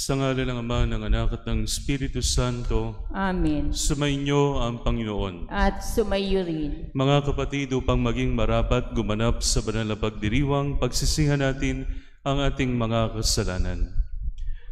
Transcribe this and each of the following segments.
Sa ngalan ng Ama, ng Anak at ng Espiritu Santo. Amen. Sumainyo ang Panginoon. At sumayo rin. Mga kapatid, upang maging marapat gumanap sa banal na pagdiriwang, pagsisihan natin ang ating mga kasalanan.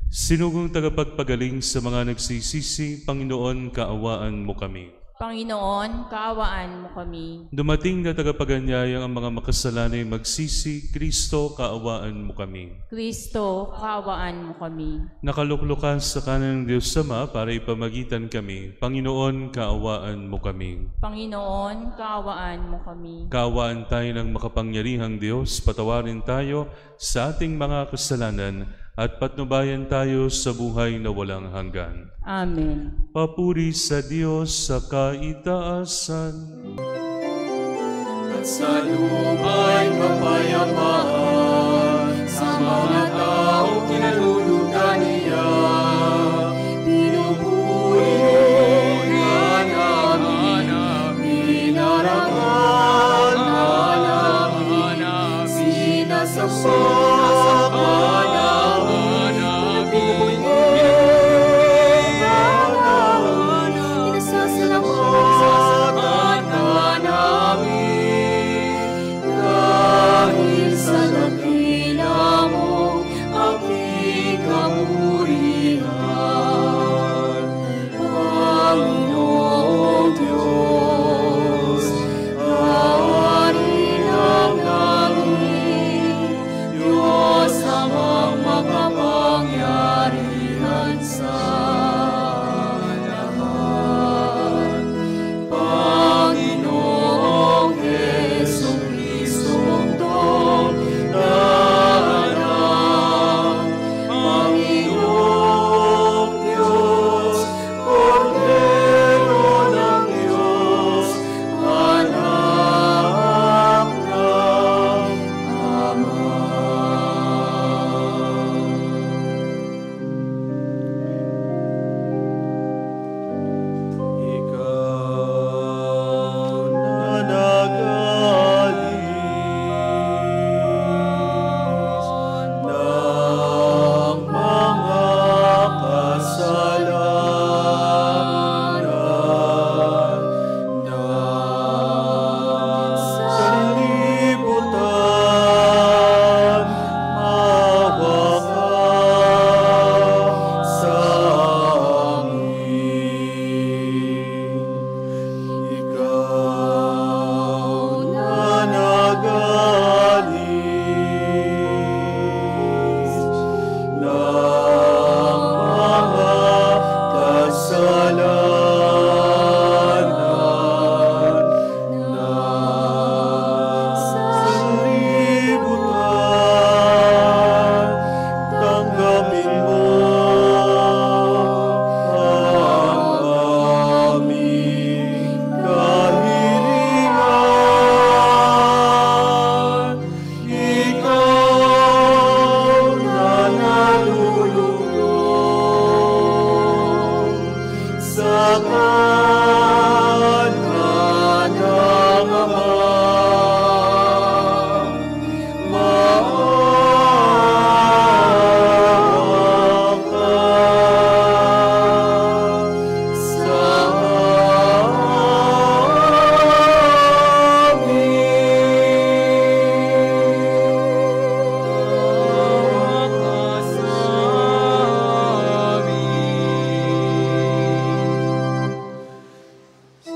Sinugong tagapagpagaling sa mga nagsisisi, Panginoon, kaawaan mo kami. Panginoon, kaawaan mo kami. Dumating na tagapaganyaya ang mga makasalanay magsisi, Kristo, kaawaan mo kami. Kristo, kaawaan mo kami. Nakaluklukan sa kanan ng Diyos Ama para ipamagitan kami, Panginoon, kaawaan mo kami. Panginoon, kaawaan mo kami. Kaawaan tayo ng makapangyarihang Diyos, patawarin tayo sa ating mga kasalanan at patnubayan tayo sa buhay na walang hanggan. Amen. Papuri sa Diyos sa kaitaasan. At sa luma'y kapayapaan sa mga taong kinalulugan niya. Pinupuri ka namin, pinarangan ka namin, sinasamba ka namin, pinasasalamatan ka namin. Dahil sa dakila mo, aking kamurihan, Panginoong Diyos, Hari ng langit, Diyos amang makapangyarihan sa lahat. Panginoong Jesucristo mong darang, Panginoong Diyos, Kordero ng Diyos, anak ng Ama. Ikaw na nagalis ng mga kasalanan na sanlibutan, maawa ka sa amin. Ikaw na nagalis ng mga kasalanan na sanlibutan, tanggapin mo ang aming kahilingan. Ikaw na nalulugod sa kanan ng Ama, maawa ka sa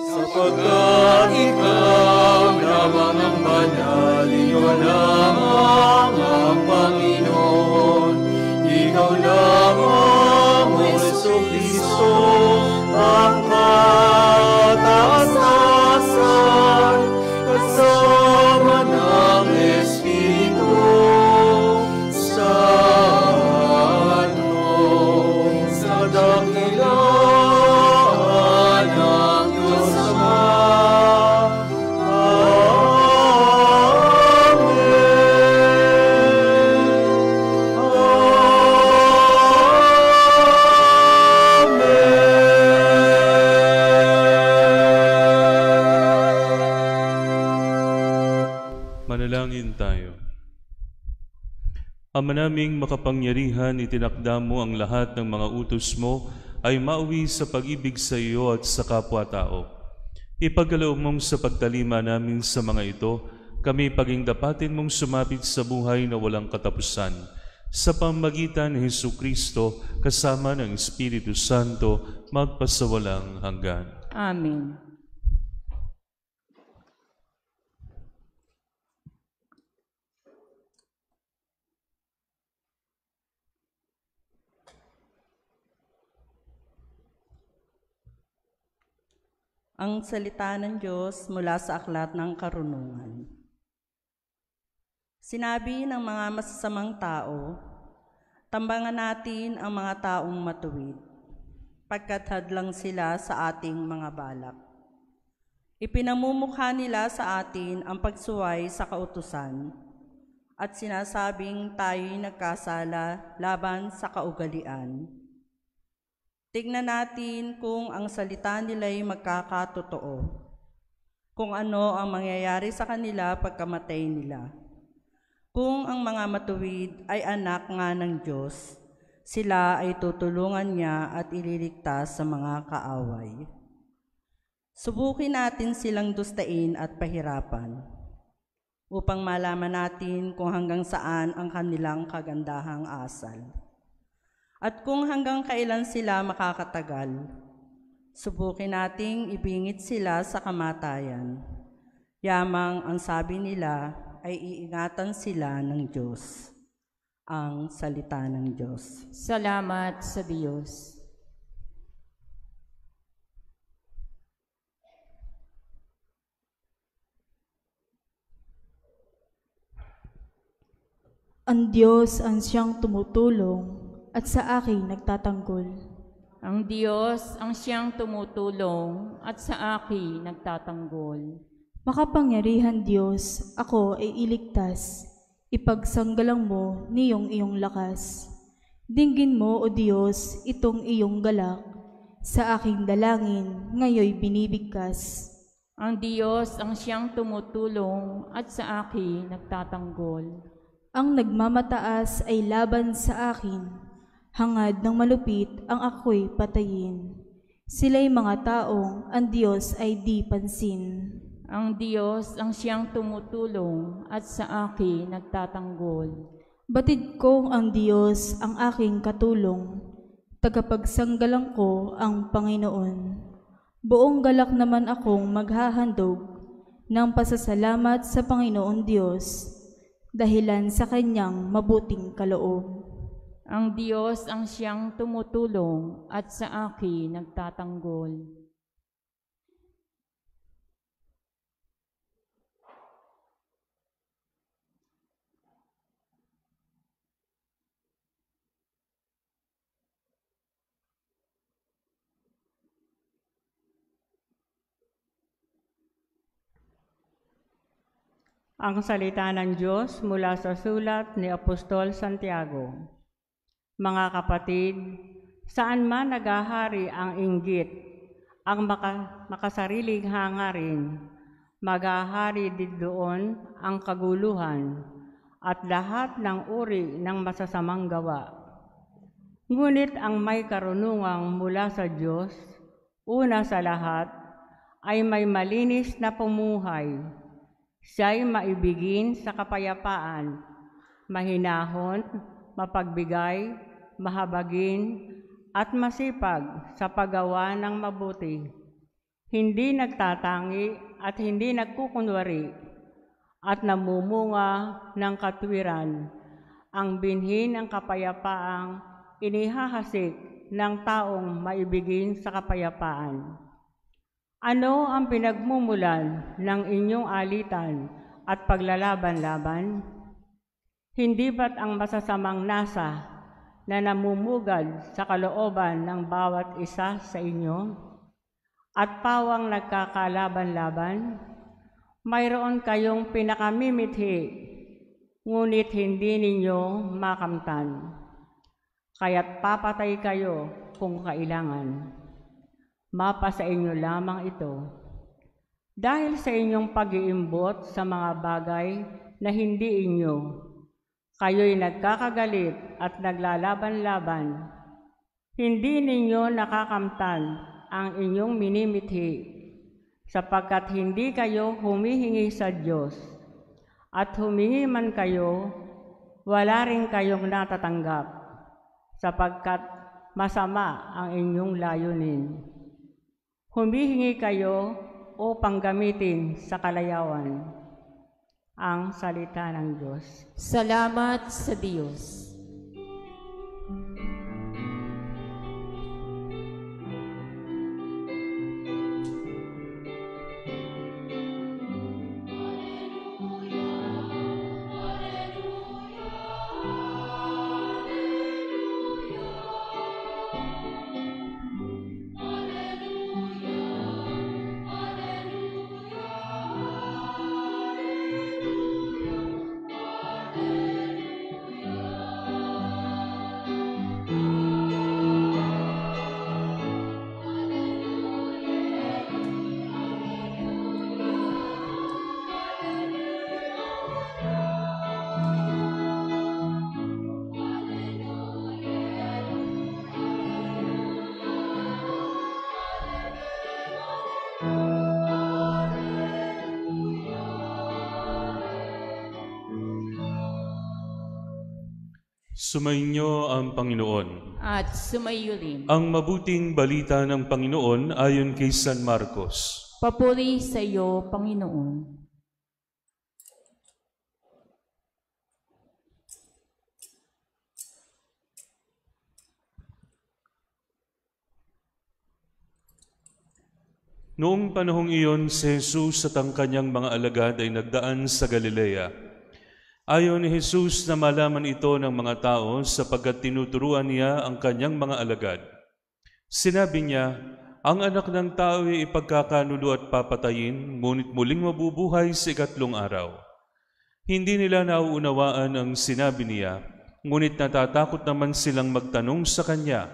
sapagkat ikaw lamang ang banal, ikaw lamang ang Panginoon, ikaw lamang o Jesucristo ang kataasan, kasama ng Espiritu Santo, sa dakilaan ng Diyos Ama. Manalangin tayo. Ama naming makapangyarihan, itinakda mo ang lahat ng mga utos mo ay mauwi sa pag-ibig sa iyo at sa kapwa-tao. Ipagkaloob mong sa pagtalima namin sa mga ito, kami paging dapatin mong sumapit sa buhay na walang katapusan, sa pamamagitan ni Jesucristo kasama ng Espiritu Santo, magpasawalang hanggan. Amen. Ang salita ng Diyos mula sa Aklat ng Karunungan. Sinabi ng mga masasamang tao, tambangan natin ang mga taong matuwid, pagkat hadlang sila sa ating mga balak. Ipinamumukha nila sa atin ang pagsuway sa kautusan, at sinasabing tayo'y nagkasala laban sa kaugalian. Tignan natin kung ang salita nila'y magkakatotoo, kung ano ang mangyayari sa kanila pagkamatay nila. Kung ang mga matuwid ay anak nga ng Diyos, sila ay tutulungan niya at ililigtas sa mga kaaway. Subukin natin silang dustain at pahirapan, upang malaman natin kung hanggang saan ang kanilang kagandahang asal. At kung hanggang kailan sila makakatagal, subukin nating ibingit sila sa kamatayan. Yamang ang sabi nila ay iingatan sila ng Diyos. Ang salita ng Diyos. Salamat sa Diyos. Ang Diyos ang siyang tumutulong at sa akin nagtatanggol. Ang Diyos ang siyang tumutulong at sa akin nagtatanggol. Makapangyarihan Diyos, ako ay iligtas. Ipagsanggalang mo niyong iyong lakas. Dinggin mo, O Diyos, itong iyong galak. Sa aking dalangin, ngayoy binibigkas. Ang Diyos ang siyang tumutulong at sa akin nagtatanggol. Ang nagmamataas ay laban sa akin. Hangad ng malupit ang ako'y patayin. Sila'y mga taong ang Diyos ay di pansin. Ang Diyos ang siyang tumutulong at sa akin nagtatanggol. Batid ko ang Diyos ang aking katulong. Tagapagsanggalang ko ang Panginoon. Buong galak naman akong maghahandog ng pasasalamat sa Panginoon Diyos, dahilan sa kanyang mabuting kaloob. Ang Diyos ang siyang tumutulong at sa akin nagtatanggol. Ang salita ng Diyos mula sa sulat ni Apostol Santiago. Mga kapatid, saan man naghahari ang inggit, ang makasariling hangarin, maghahari din doon ang kaguluhan at lahat ng uri ng masasamang gawa. Ngunit ang may karunungang mula sa Diyos, una sa lahat, ay may malinis na pamumuhay. Siya'y maibigin sa kapayapaan, mahinahon, mapagbigay, mahabagin, at masipag sa paggawa ng mabuti. Hindi nagtatangi at hindi nagkukunwari, at namumunga ng katwiran, ang binhi ng kapayapaang inihahasik ng taong maibigin sa kapayapaan. Ano ang pinagmumulan ng inyong alitan at paglalaban-laban? Hindi ba't ang masasamang nasa na namumugad sa kalooban ng bawat isa sa inyo at pawang nagkakalaban-laban? Mayroon kayong pinakamimithi, ngunit hindi ninyo makamtan. Kaya't papatay kayo kung kailangan. Mapa sa inyo lamang ito, dahil sa inyong pag-iimbot sa mga bagay na hindi inyo, Kayo'y nagkakagalit at naglalaban-laban. Hindi ninyo nakakamtan ang inyong minimithi, sapagkat hindi kayo humihingi sa Diyos. At humingi man kayo, wala rin kayong natatanggap, sapagkat masama ang inyong layunin. Humihingi kayo upang gamitin sa kalayawan ang salita ng Diyos. Salamat sa Diyos. Sumainyo ang Panginoon. At sumayo rin. Ang mabuting balita ng Panginoon ayon kay San Marcos. Papuri sa iyo, Panginoon. Noong panahong iyon, si Jesus at ang kanyang mga alagad ay nagdaan sa Galilea. Ayon ni Jesus na malaman ito ng mga tao sapagkat tinuturuan niya ang kanyang mga alagad. Sinabi niya, ang anak ng tao ay ipagkakanulo at papatayin, ngunit muling mabubuhay sa ikatlong araw. Hindi nila nauunawaan ang sinabi niya, ngunit natatakot naman silang magtanong sa kanya,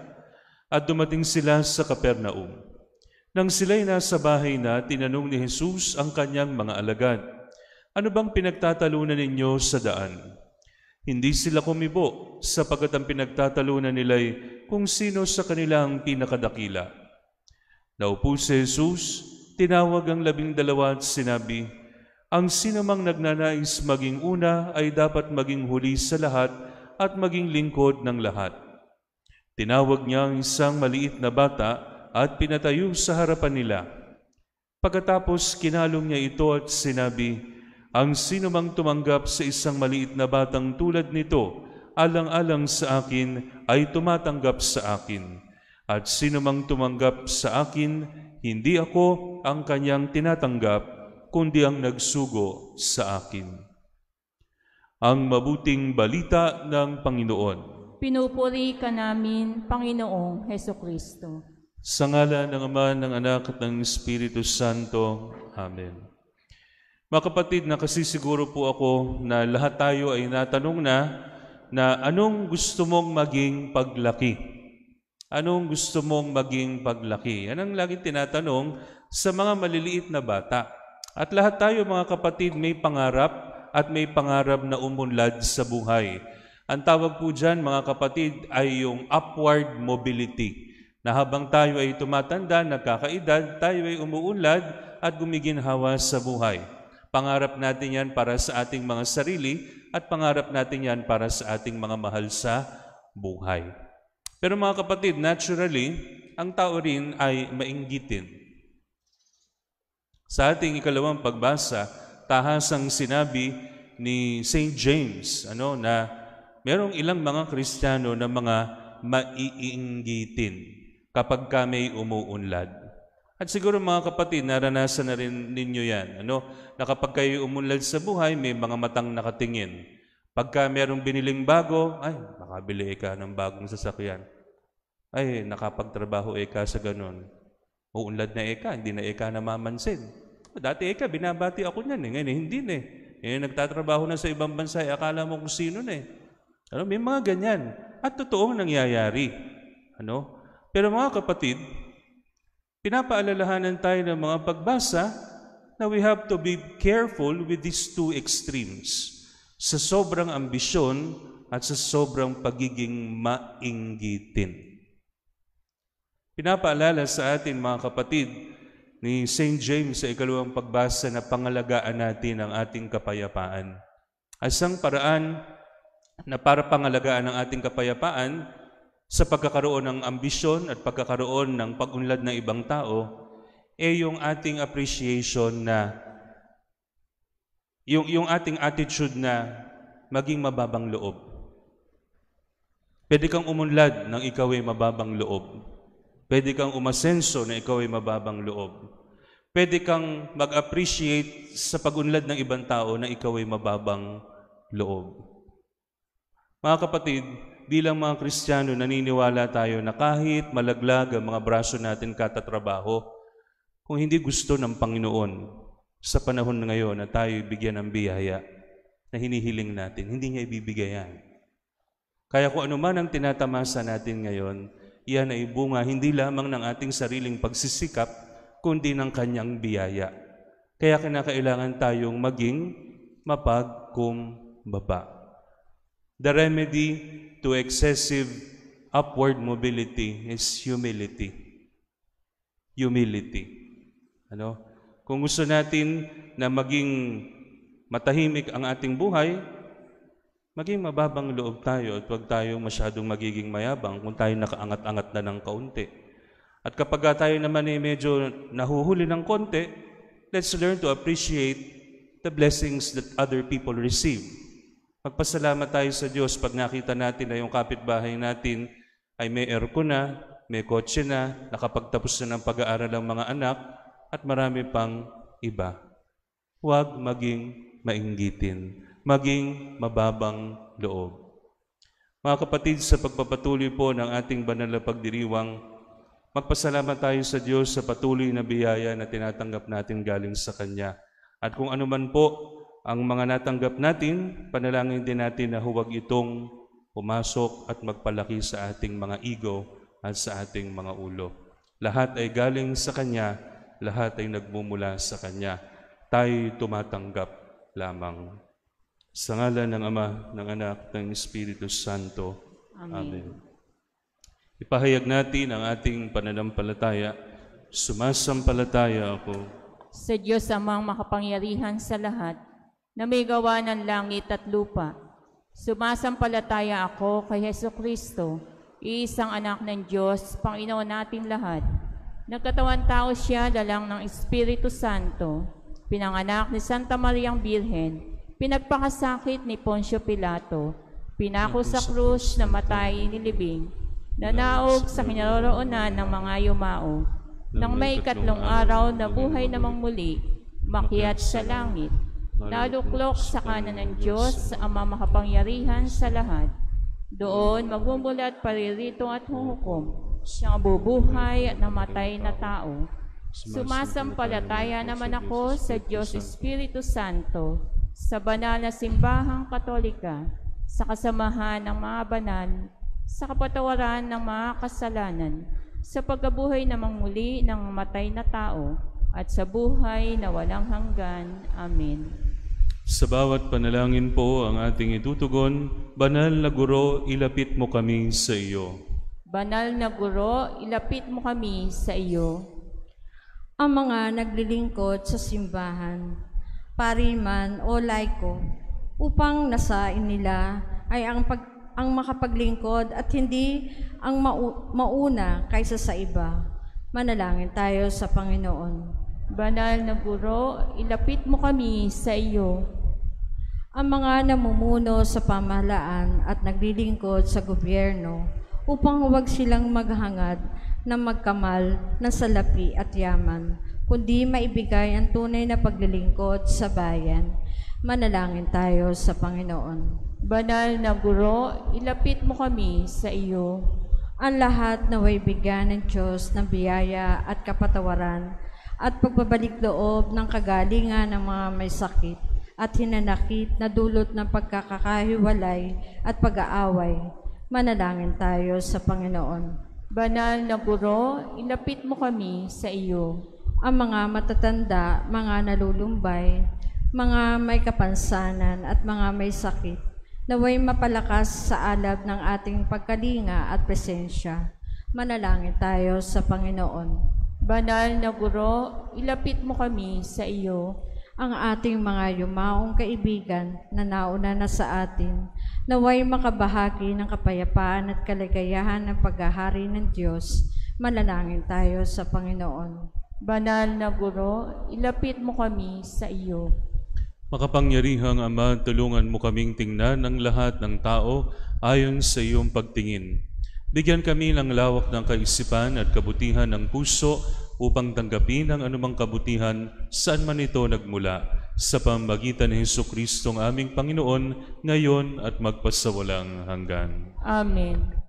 at dumating sila sa Capernaum. Nang sila'y nasa bahay na, tinanong ni Jesus ang kanyang mga alagad, ano bang pinagtatalunan ninyo sa daan? Hindi sila kumibo, sapagkat ang pinagtatalunan nila'y kung sino sa kanila ang pinakadakila. Naupo si Jesus, tinawag ang 12 at sinabi, ang sinumang nagnanais maging una ay dapat maging huli sa lahat at maging lingkod ng lahat. Tinawag niya ang isang maliit na bata at pinatayo sa harapan nila. Pagkatapos kinalong niya ito at sinabi, ang sinumang tumanggap sa isang maliit na batang tulad nito, alang-alang sa akin, ay tumatanggap sa akin. At sinumang tumanggap sa akin, hindi ako ang kanyang tinatanggap, kundi ang nagsugo sa akin. Ang mabuting balita ng Panginoon. Pinupuri ka namin, Panginoong Hesukristo. Sa ngalan ng Ama, ng Anak at ng Espiritu Santo. Amen. Mga kapatid, nakasisiguro po ako na lahat tayo ay natanong na anong gusto mong maging paglaki? Anong gusto mong maging paglaki? Yan ang laging tinatanong sa mga maliliit na bata. At lahat tayo mga kapatid may pangarap at may pangarap na umunlad sa buhay. Ang tawag po dyan mga kapatid ay yung upward mobility. Na habang tayo ay tumatanda, nagkakaedad, tayo ay umuunlad at gumiginhawa sa buhay. Pangarap natin yan para sa ating mga sarili at pangarap natin yan para sa ating mga mahal sa buhay. Pero mga kapatid, naturally, ang tao rin ay mainggitin. Sa ating ikalawang pagbasa, tahasang sinabi ni St. James na merong ilang mga Kristiyano na mga maiinggitin kapag kami umuunlad. At siguro mga kapatid, naranasan na rin ninyo yan, na kapag kayo umunlad sa buhay, may mga matang nakatingin. Pagka merong biniling bago, ay, makabili ka ng bagong sasakyan. Ay, nakapagtrabaho ka sa ganun. Uunlad na hindi na namamansin. Dati binabati ako niyan, ngayon hindi na nagtatrabaho na sa ibang bansa, akala mo kung sino na may mga ganyan. At totoong nangyayari. Pero mga kapatid, pinapaalalahanan tayo ng mga pagbasa na we have to be careful with these two extremes. sa sobrang ambisyon at sa sobrang pagiging mainggitin. Pinapaalala sa atin, mga kapatid, ni St. James sa ikalawang pagbasa na pangalagaan natin ang ating kapayapaan. Asang paraan na para pangalagaan ang ating kapayapaan sa pagkakaroon ng ambisyon at pagkakaroon ng pag-unlad ng ibang tao, yung ating appreciation na yung ating attitude na maging mababang loob. Pwede kang umunlad nang ikaw ay mababang loob. Pwede kang umasenso na ikaw ay mababang loob. Pwede kang mag-appreciate sa pag-unlad ng ibang tao na ikaw ay mababang loob. Mga kapatid, bilang mga Kristiyano, naniniwala tayo na kahit malaglag ang mga braso natin katatrabaho, kung hindi gusto ng Panginoon sa panahon ngayon na tayo bigyan ng biyaya na hinihiling natin, hindi niya ibibigay yan. Kaya kung ano man ang tinatamasa natin ngayon, iyan ay bunga hindi lamang ng ating sariling pagsisikap, kundi ng kanyang biyaya. Kaya kinakailangan tayong maging mapagkumbaba. The remedy to excessive upward mobility is humility. Humility. Kung gusto natin na maging matahimik ang ating buhay, maging mababang loob tayo at huwag tayong masyadong magiging mayabang kung tayo nakaangat-angat na ng kaunti. At kapag tayo naman ay medyo nahuhuli ng konti, let's learn to appreciate the blessings that other people receive. Magpasalamat tayo sa Diyos pag nakita natin na yung kapitbahay natin ay may aircon na, may kotse na, nakapagtapos na ng pag-aaral ng mga anak, at marami pang iba. Huwag maging mainggitin, maging mababang loob. Mga kapatid, sa pagpapatuloy po ng ating banal na pagdiriwang, magpasalamat tayo sa Diyos sa patuloy na biyaya na tinatanggap natin galing sa Kanya. At kung ano man po ang mga natanggap natin, panalangin din natin na huwag itong pumasok at magpalaki sa ating mga ego at sa ating mga ulo. Lahat ay galing sa Kanya, lahat ay nagmumula sa Kanya. Tayo'y tumatanggap lamang. Sa ngalan ng Ama, ng Anak, ng Espiritu Santo. Amen. Ipahayag natin ang ating pananampalataya. Sumasampalataya ako sa Diyos amang makapangyarihan sa lahat, na may gawa ng langit at lupa. Sumasampalataya ako kay Jesucristo, iisang anak ng Diyos, Panginoon nating lahat. Nagkatawan tao siya dalang ng Espiritu Santo, pinanganak ni Santa Mariang Birhen, pinagpakasakit ni Poncio Pilato, pinako sa krus, namatay, nilibing, nanaog sa kinaroroonan ng mga yumao, nang may ikatlong araw na buhay namang muli, makyat sa langit, naluklok sa kanan ng Diyos, Ama makapangyarihan sa lahat. Doon magmumulat paririto at huhukom siyang bubuhay at namatay na tao. Sumasampalataya naman ako sa Diyos Espiritu Santo, sa banal na simbahang Katolika, sa kasamahan ng mga banal, sa kapatawaran ng mga kasalanan, sa pagkabuhay namang muli ng matay na tao, at sa buhay na walang hanggan. Amen. Sa bawat panalangin po ang ating itutugon, Banal na Guro, ilapit mo kami sa iyo. Banal na Guro, ilapit mo kami sa iyo. Ang mga naglilingkod sa simbahan, pariman o laiko, upang nasain nila ay ang makapaglingkod at hindi ang mauna kaysa sa iba. Manalangin tayo sa Panginoon. Banal na Guro, ilapit mo kami sa iyo. Ang mga namumuno sa pamahalaan at naglilingkod sa gobyerno upang huwag silang maghangad na magkamal ng salapi at yaman, kundi maibigay ang tunay na paglilingkod sa bayan. Manalangin tayo sa Panginoon. Banal na Guro, ilapit mo kami sa iyo. Ang lahat naway bigyan ng Diyos ng biyaya at kapatawaran at pagbabalik loob ng kagalingan ng mga may sakit at hinanakit na dulot ng pagkakahiwalay at pag-aaway. Manalangin tayo sa Panginoon. Banal na Guro, ilapit mo kami sa iyo. Ang mga matatanda, mga nalulumbay, mga may kapansanan at mga may sakit, naway mapalakas sa alab ng ating pagkalinga at presensya. Manalangin tayo sa Panginoon. Banal na Guro, ilapit mo kami sa iyo. Ang ating mga yumaong kaibigan na nauna na sa atin, naway makabahagi ng kapayapaan at kaligayahan ng paghahari ng Diyos. Manalangin tayo sa Panginoon. Banal na Guro, ilapit mo kami sa iyo. Makapangyarihang Ama, tulungan mo kaming tingnan ang lahat ng tao ayon sa iyong pagtingin. Bigyan kami ng lawak ng kaisipan at kabutihan ng puso upang tanggapin ang anumang kabutihan saan man ito nagmula, sa pamamagitan ni Jesucristo ang aming Panginoon, ngayon at magpasawalang hanggan. Amen.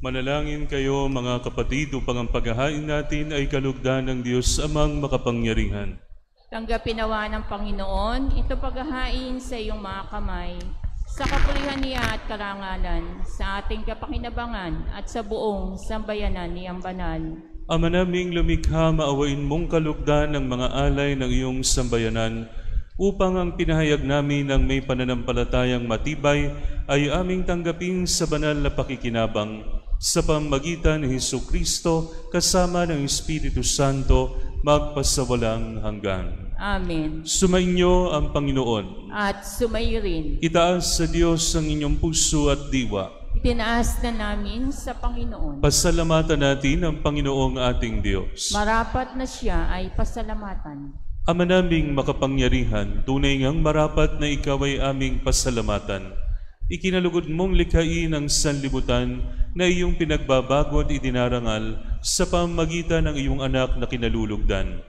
Manalangin kayo mga kapatid upang ang paghahain natin ay kalugdan ng Diyos Amang makapangyarihan. Tanggapin nawa ng Panginoon ito paghahain sa iyong mga kamay, sa kapurihan niya at karangalan, sa ating kapakinabangan at sa buong sambayanan niyang banal. Ama naming lumikha, maawain mong kalugdan ng mga alay ng iyong sambayanan, upang ang pinahayag namin ng may pananampalatayang matibay ay aming tanggapin sa banal na pakikinabang, sa pamamagitan ni Jesucristo kasama ng Espiritu Santo, magpasawalang hanggan. Amen. Sumainyo ang Panginoon. At sumayo rin. Itaas sa Diyos ang inyong puso at diwa. Itinaas na namin sa Panginoon. Pasalamatan natin ang Panginoong ating Diyos. Marapat na siya ay pasalamatan. Ama naming makapangyarihan, tunay ngang marapat na ikaw ay aming pasalamatan. Ikinalugod mong likhain ang sanlibutan na iyong pinagbabago at idinarangal sa pamamagitan ng iyong anak na kinalulugdan.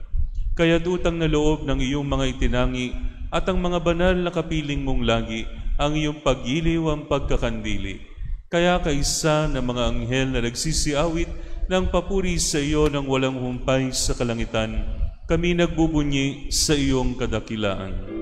Kaya't utang na loob ng iyong mga itinangi at ang mga banal na kapiling mong lagi ang iyong paggiliw ang pagkakandili. Kaya kaisa ng mga anghel na nagsisiawit ng papuri sa iyo ng walang humpay sa kalangitan, kami nagbubunyi sa iyong kadakilaan.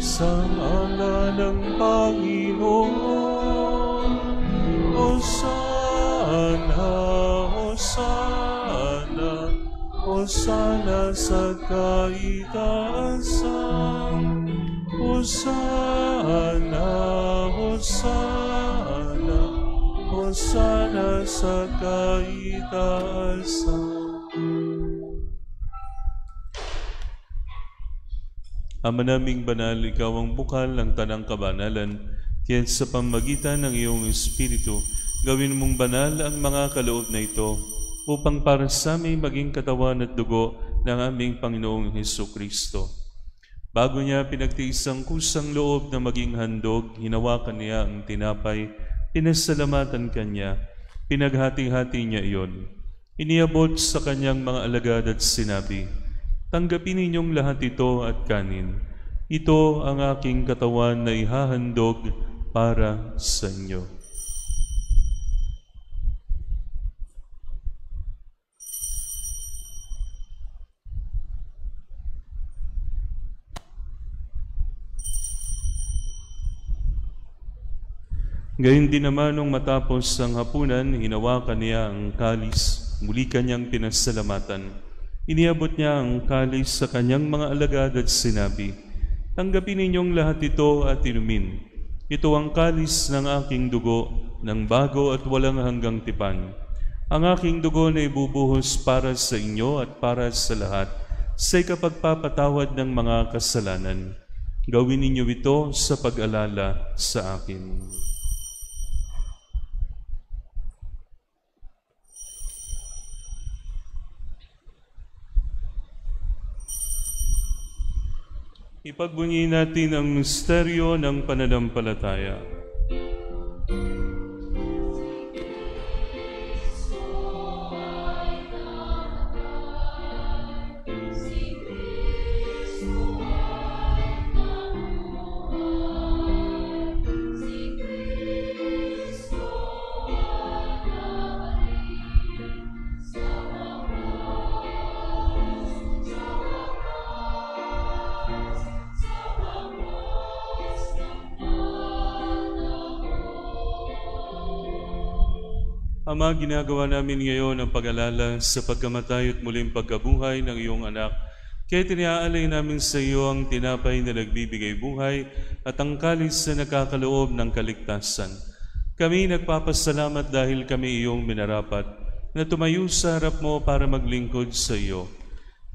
Sa ngalan ng Panginoon, Hosana, Hosana, Hosana sa kaitaasan. Hosana, Hosana, Hosana sa kaitaasan. Ama naming banal, ikaw ang bukal ng tanang kabanalan, kaya sa pamagitan ng iyong Espiritu, gawin mong banal ang mga kaloob na ito, upang para sa amin maging katawan at dugo ng aming Panginoong Hesukristo. Bago niya pinagtiis ang kusang loob na maging handog, hinawakan niya ang tinapay, pinasalamatan kanya, pinaghati-hati niya iyon. Iniabot sa kanyang mga alagad at sinabi, "Tanggapin ninyong lahat ito at kanin. Ito ang aking katawan na ihahandog para sa inyo." Gayun din naman nung matapos ang hapunan, hinawakan niya ang kalis, muli kanyang pinasalamatan. Iniabot niya ang kalis sa kanyang mga alagad at sinabi, "Tanggapin ninyong lahat ito at inumin. Ito ang kalis ng aking dugo, ng bago at walang hanggang tipan. Ang aking dugo na ibubuhos para sa inyo at para sa lahat, sa ikapagpapatawad ng mga kasalanan. Gawin ninyo ito sa pag-alala sa akin." Ipagbunyi natin ang misteryo ng pananampalataya. Ama, ginagawa namin ngayon ang pag-alala sa pagkamatay at muling pagkabuhay ng iyong anak. Kaya tiniaalay namin sa iyo ang tinapay na nagbibigay buhay at ang kalis na nakakaloob ng kaligtasan. Kami nagpapasalamat dahil kami iyong minarapat na tumayo sa harap mo para maglingkod sa iyo.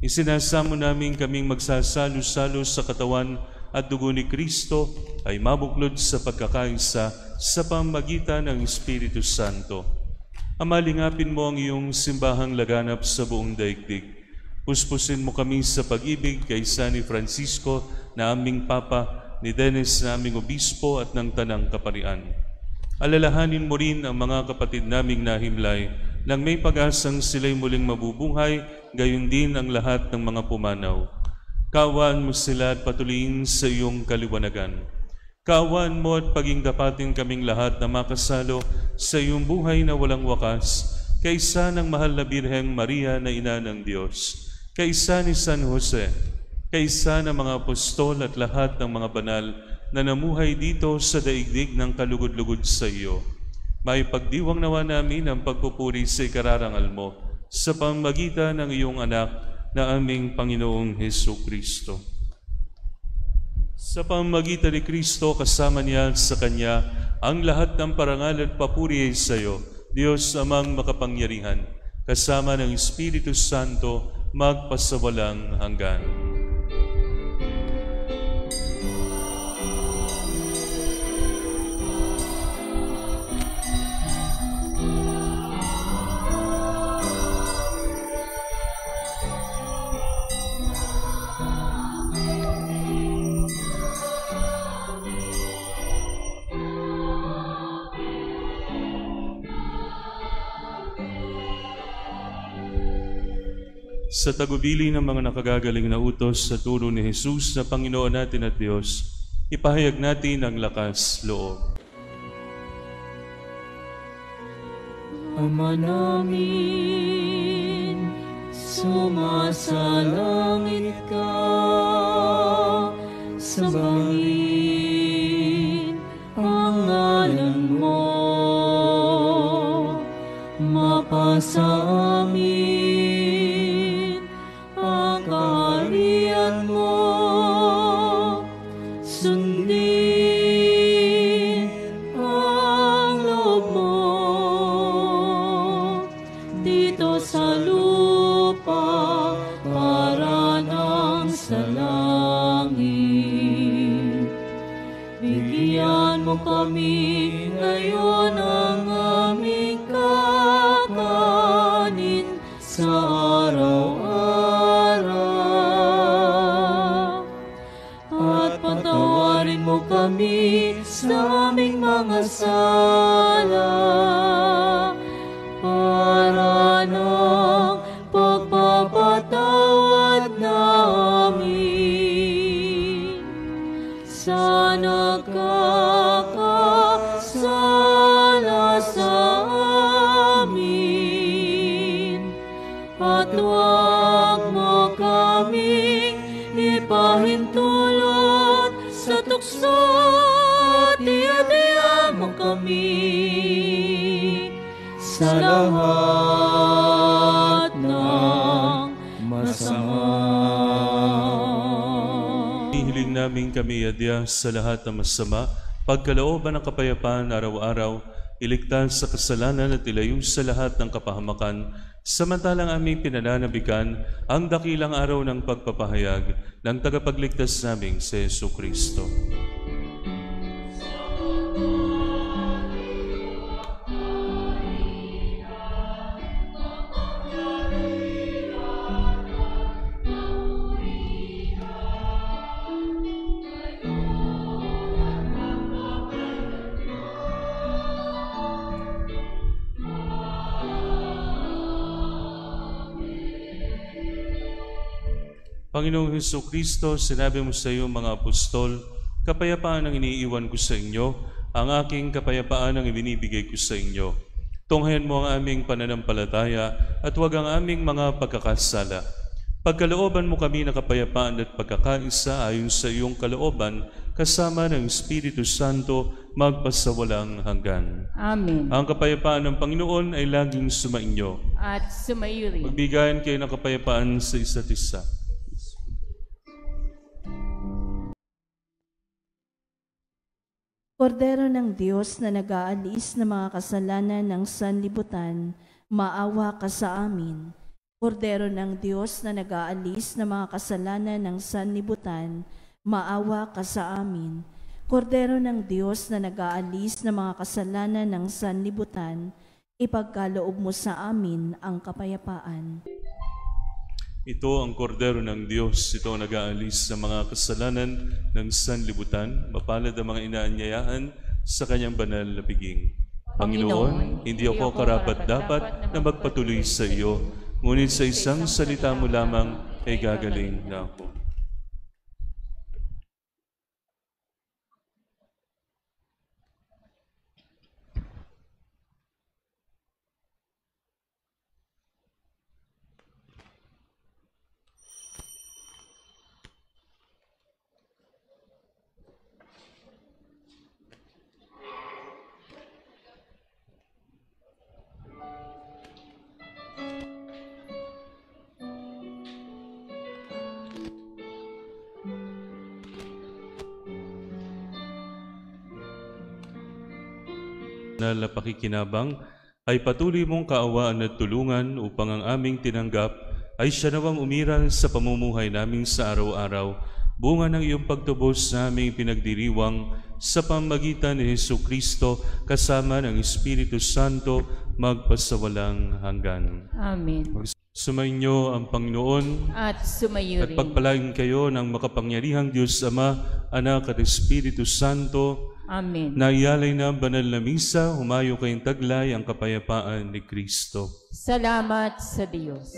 Isinasamo namin kaming magsasalo-salo sa katawan at dugo ni Kristo ay mabuklod sa pagkakaisa sa pamamagitan ng Espiritu Santo. Ama, lingapin mo ang iyong simbahang laganap sa buong daigdig. Puspusin mo kami sa pag-ibig kay San Francisco na aming Papa, ni Dennis na aming Obispo at ng Tanang Kaparian. Alalahanin mo rin ang mga kapatid naming nahimlay nang may pag-asang sila'y muling mabubuhay, gayon din ang lahat ng mga pumanaw. Kaawaan mo sila at patuloyin sa iyong kaliwanagan. Kaawaan mo at paging dapatin kaming lahat na makasalo sa iyong buhay na walang wakas, kaysa ng mahal na Birheng Maria na Ina ng Diyos, kaysa ni San Jose, kaysa ng mga apostol at lahat ng mga banal na namuhay dito sa daigdig ng kalugod-lugod sa iyo. May pagdiwang nawa namin ang pagpupuri sa ikararangal mo sa pamamagitan ng iyong anak na aming Panginoong Hesukristo. Sa pamamagitan ni Kristo, kasama niya at sa Kanya, ang lahat ng parangal at papuri ay sa iyo, Diyos amang makapangyarihan, kasama ng Espiritu Santo, magpasawalang hanggan. Sa tagubili ng mga nakagagaling na utos sa turo ni Jesus na Panginoon natin at Diyos, ipahayag natin ang lakas loob. Ama namin, sumasalangit ka, sambahin ang ngalan mo, mapasa amin ang kaharian mo, sundin ang loob mo dito sa lupa para nang sa langit. Bigyan mo kami ngayon ang aming kakanin sa araw-araw, at patawarin mo kami sa aming mga sala para ng pagpapatawad namin sa nagkakasala sa amin, at huwag mo kaming ipahintulot sa tukso, at iadya mo kami sa lahat ng masama. Hihiling namin kami adya sa lahat ng masama, pagkalooban ng kapayapaan araw-araw, iligtas sa kasalanan at ilayo sa lahat ng kapahamakan, samantalang aming pinananabikan ang dakilang araw ng pagpapahayag ng tagapagligtas naming si Jesucristo. Panginoong Hesukristo, sinabi mo sa iyo mga apostol, kapayapaan ang iniiwan ko sa inyo, ang aking kapayapaan ang ibinibigay ko sa inyo. Tunghayan mo ang aming pananampalataya at huwag ang aming mga pagkakasala. Pagkalooban mo kami na kapayapaan at pagkakaisa ayon sa iyong kalooban, kasama ng Espiritu Santo, magpasawalang hanggan. Amen. Ang kapayapaan ng Panginoon ay laging sumainyo. At sumaiyo rin. Magbigayan kayo ng kapayapaan sa isa't isa. Kordero ng Diyos na nag-aalis ng mga kasalanan ng sanlibutan, maawa ka sa amin. Kordero ng Diyos na nag-aalis ng mga kasalanan ng sanlibutan, maawa ka sa amin. Kordero ng Diyos na nag-aalis ng mga kasalanan ng sanlibutan, ipagkaloob mo sa amin ang kapayapaan. Ito ang kordero ng Diyos, ito ang nag-aalis sa mga kasalanan ng sanlibutan, mapalad ang mga inaanyayahan sa kanyang banal na piging. Panginoon, hindi ako karapat-dapat na magpatuloy sa iyo, ngunit sa isang salita mo lamang ay gagaling na ako. na pakikinabang ay patuloy mong kaawaan at tulungan upang ang aming tinanggap ay siya nawang umiral sa pamumuhay namin sa araw-araw, bunga ng iyong pagtubos sa aming pinagdiriwang sa pamagitan ni Jesucristo kasama ng Espiritu Santo magpasawalang hanggan. Amen. Sumainyo ang Panginoon At sumayo at rin. pagpalain kayo ng makapangyarihang Diyos Ama, Anak at Espiritu Santo, Amen. na ialay na ang banal na misa, humayo kayong taglay ang kapayapaan ni Kristo. Salamat sa Diyos.